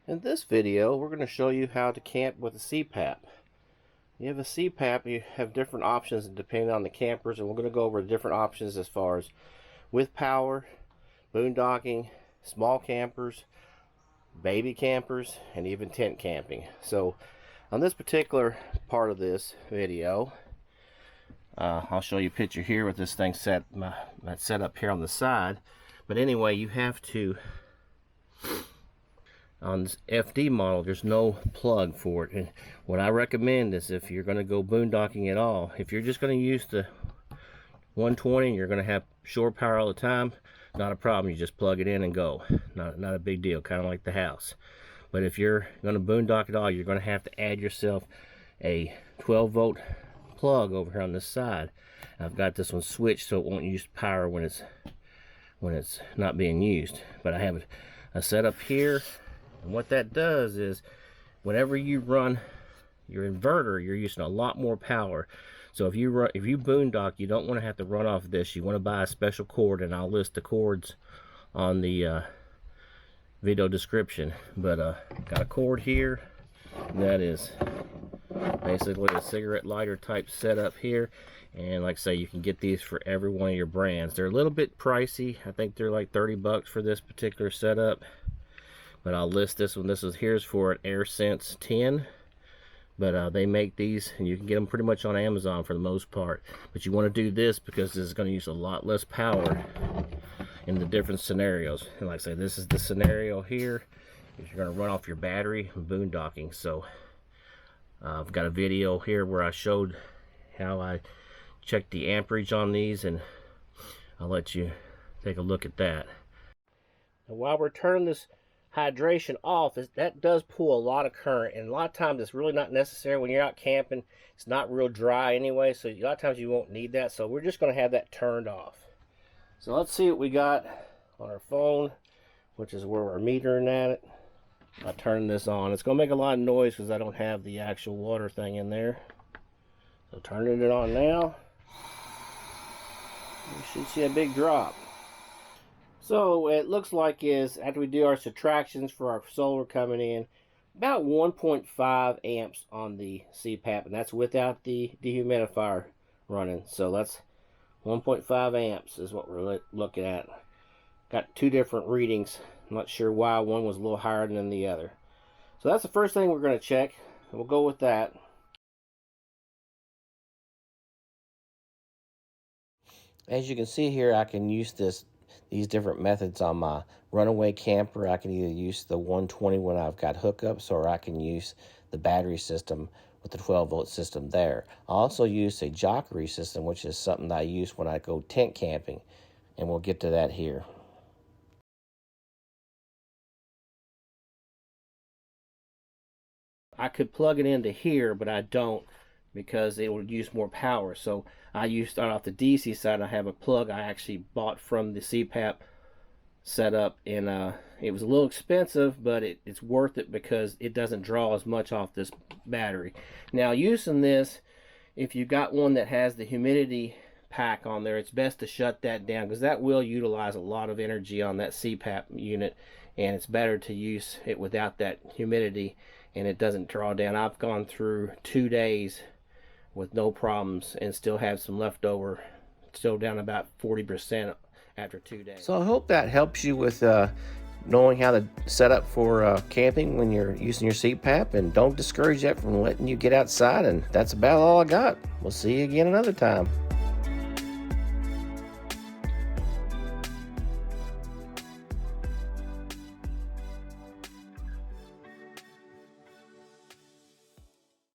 In this video, we're going to show you how to camp with a CPAP. You have a CPAP, you have different options depending on the campers, and we're going to go over the different options as far as with power, boondocking, small campers, baby campers, and even tent camping. So on this particular part of this video, I'll show you a picture here with this thing set up here on the side. But anyway, you have to, on this FD model, there's no plug for it. And what I recommend is, if you're going to go boondocking at all, if you're just going to use the 120 and you're going to have shore power all the time, not a problem. You just plug it in and go. Not a big deal, kind of like the house. But if you're going to boondock at all, you're going to have to add yourself a 12-volt plug over here on this side. I've got this one switched so it won't use power when it's not being used. But I have a setup here. And what that does is, whenever you run your inverter, you're using a lot more power. So if you boondock, you don't want to have to run off this. You want to buy a special cord, and I'll list the cords on the video description. But got a cord here that is basically a cigarette lighter type setup here. And like I say, you can get these for every one of your brands. They're a little bit pricey. I think they're like 30 bucks for this particular setup. But I'll list this one. Here's for an AirSense 10. But they make these, and you can get them pretty much on Amazon for the most part. But you want to do this because this is going to use a lot less power in the different scenarios. And like I say, this is the scenario here. If you're going to run off your battery and boondocking. So I've got a video here where I showed how I checked the amperage on these, and I'll let you take a look at that. And while we're turning this hydration off, that does pull a lot of current, and a lot of times it's really not necessary when you're out camping. It's not real dry anyway, so a lot of times you won't need that. So we're just going to have that turned off. So let's see what we got on our phone, which is where we're metering at it. I'll turn this on. It's going to make a lot of noise because I don't have the actual water thing in there. So turning it on now, you should see a big drop. So it looks like is, after we do our subtractions for our solar coming in, about 1.5 amps on the CPAP, and that's without the dehumidifier running. So that's 1.5 amps is what we're looking at. Got two different readings. I'm not sure why one was a little higher than the other. So that's the first thing we're going to check, and we'll go with that. As you can see here, I can use these different methods on my runaway camper. I can either use the 120 when I've got hookups, or I can use the battery system with the 12-volt system there. I also use a jockery system, which is something that I use when I go tent camping, and we'll get to that here. I could plug it into here, but I don't, because it would use more power. So I start off the DC side. I have a plug I actually bought from the CPAP setup, and it was a little expensive, but it's worth it because it doesn't draw as much off this battery. Now, using this, if you got one that has the humidity pack on there, it's best to shut that down, because that will utilize a lot of energy on that CPAP unit, and it's better to use it without that humidity, and it doesn't draw down. I've gone through 2 days with no problems and still have some leftover, still down about 40% after 2 days. So I hope that helps you with knowing how to set up for camping when you're using your CPAP, and don't discourage that from letting you get outside. And that's about all I got. We'll see you again another time.